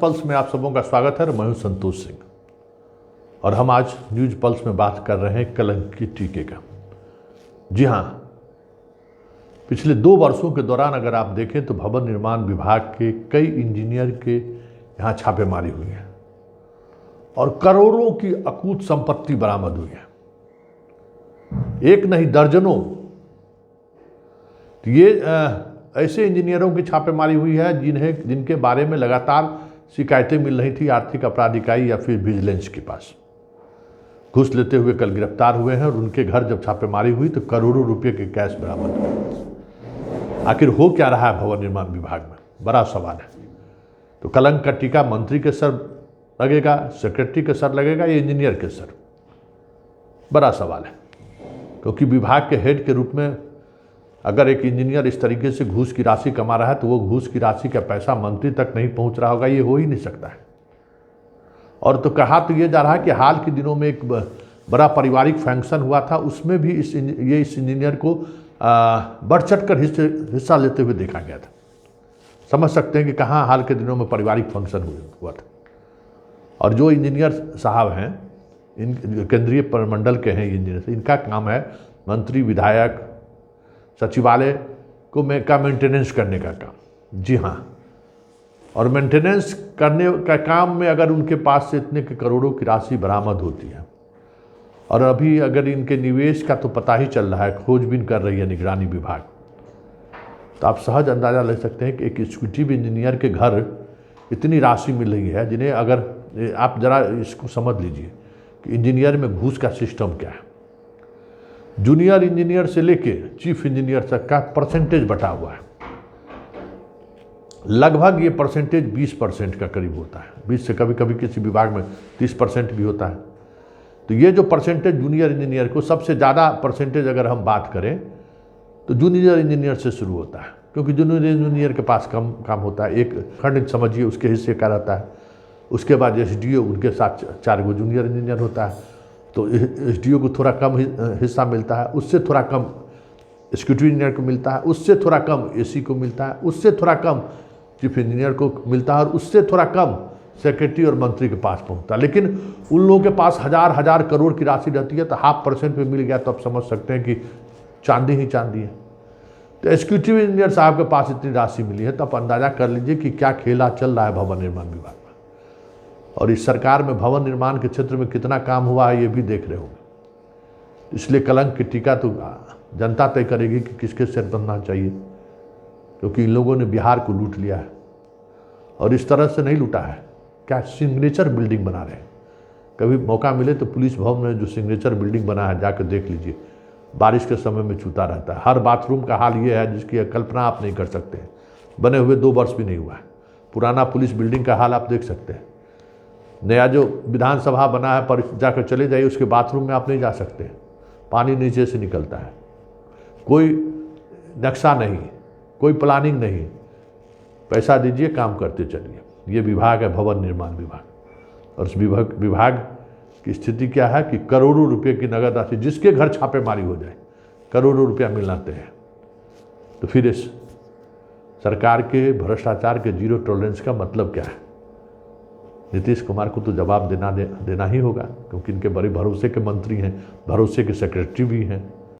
Pulse में आप सबों का स्वागत है। मैं हूं संतोष सिंह और हम आज न्यूज पल्स में बात कर रहे हैं कलंक की टीके का। जी हां, पिछले 2 वर्षों के दौरान अगर आप देखें तो भवन निर्माण विभाग के कई इंजीनियर के यहां छापेमारी हुई है और करोड़ों की अकूत संपत्ति बरामद हुई है, एक नहीं दर्जनों। तो ये ऐसे इंजीनियरों की छापेमारी हुई है जिनके बारे में लगातार शिकायतें मिल रही थी आर्थिक अपराध इकाई या फिर विजिलेंस के पास। घूस लेते हुए कल गिरफ्तार हुए हैं और उनके घर जब छापेमारी हुई तो करोड़ों रुपए के कैश बरामद हुए। आखिर हो क्या रहा है भवन निर्माण विभाग में, बड़ा सवाल है। तो कलंक का टीका मंत्री के सर लगेगा, सेक्रेटरी के सर लगेगा या इंजीनियर के सर, बड़ा सवाल है। क्योंकि विभाग के हेड के रूप में अगर एक इंजीनियर इस तरीके से घूस की राशि कमा रहा है तो वो घूस की राशि का पैसा मंत्री तक नहीं पहुंच रहा होगा, ये हो ही नहीं सकता है। और तो कहा तो ये जा रहा है कि हाल के दिनों में एक बड़ा पारिवारिक फंक्शन हुआ था, उसमें भी इस इंजीनियर को बढ़ चढ़ कर हिस्सा लेते हुए देखा गया था। समझ सकते हैं कि कहाँ हाल के दिनों में पारिवारिक फंक्शन हुआ था। और जो इंजीनियर साहब हैं, इन केंद्रीय मंडल के हैं इंजीनियर, इनका काम है मंत्री विधायक सचिवालय का मेंटेनेंस करने का काम। जी हाँ, और मेंटेनेंस करने का काम में अगर उनके पास से इतने के करोड़ों की राशि बरामद होती है और अभी अगर इनके निवेश का तो पता ही चल रहा है, खोजबीन कर रही है निगरानी विभाग, तो आप सहज अंदाज़ा ले सकते हैं कि एक एग्जीक्यूटिव इंजीनियर के घर इतनी राशि मिल रही है जिन्हें अगर आप ज़रा इसको समझ लीजिए कि इंजीनियर में घूस का सिस्टम क्या है। जूनियर इंजीनियर से लेके चीफ इंजीनियर तक का परसेंटेज बटा हुआ है। लगभग ये परसेंटेज 20% का करीब होता है, 20 से कभी कभी किसी विभाग में 30% भी होता है। तो ये जो परसेंटेज जूनियर इंजीनियर को, सबसे ज़्यादा परसेंटेज अगर हम बात करें तो जूनियर इंजीनियर से शुरू होता है, क्योंकि जूनियर इंजीनियर के पास कम काम होता है। एक खंड समझिए उसके हिस्से का रहता है, उसके बाद एसडीओ, उनके साथ 4 गो जूनियर इंजीनियर होता है, तो एसडीओ को थोड़ा कम हिस्सा मिलता है, उससे थोड़ा कम एग्जीक्यूटिव इंजीनियर को मिलता है, उससे थोड़ा कम एसी को मिलता है, उससे थोड़ा कम चीफ इंजीनियर को मिलता है और उससे थोड़ा कम सेक्रेटरी और मंत्री के पास पहुंचता है। लेकिन उन लोगों के पास हजार करोड़ की राशि रहती है, तो 0.5% पे मिल गया तो आप समझ सकते हैं कि चांदी ही चांदी है। तो एग्जीक्यूटिव इंजीनियर साहब के पास इतनी राशि मिली है तो आप अंदाजा कर लीजिए कि क्या खेला चल रहा है भवन निर्माण विभाग में। और इस सरकार में भवन निर्माण के क्षेत्र में कितना काम हुआ है ये भी देख रहे होंगे। इसलिए कलंक की टीका तो जनता तय करेगी कि किसके सिर बनना चाहिए, क्योंकि इन लोगों ने बिहार को लूट लिया है। और इस तरह से नहीं लूटा है, क्या सिग्नेचर बिल्डिंग बना रहे हैं। कभी मौका मिले तो पुलिस भवन में जो सिग्नेचर बिल्डिंग बना है जाकर देख लीजिए, बारिश के समय में छूता रहता है। हर बाथरूम का हाल ये है जिसकी कल्पना आप नहीं कर सकते। बने हुए 2 वर्ष भी नहीं हुआ है। पुराना पुलिस बिल्डिंग का हाल आप देख सकते हैं। नया जो विधानसभा बना है पर जाकर चले जाइए, उसके बाथरूम में आप नहीं जा सकते, पानी नीचे से निकलता है, कोई नक्शा नहीं, कोई प्लानिंग नहीं। पैसा दीजिए, काम करते चलिए। ये विभाग है भवन निर्माण विभाग। और उस विभाग की स्थिति क्या है कि करोड़ों रुपए की नगद राशि, जिसके घर छापेमारी हो जाए करोड़ों रुपया मिलना तय है। तो फिर इस सरकार के भ्रष्टाचार के जीरो टॉलरेंस का मतलब क्या है। नीतीश कुमार को तो जवाब देना ही होगा, क्योंकि इनके बड़े भरोसे के मंत्री हैं, भरोसे के सेक्रेटरी भी हैं।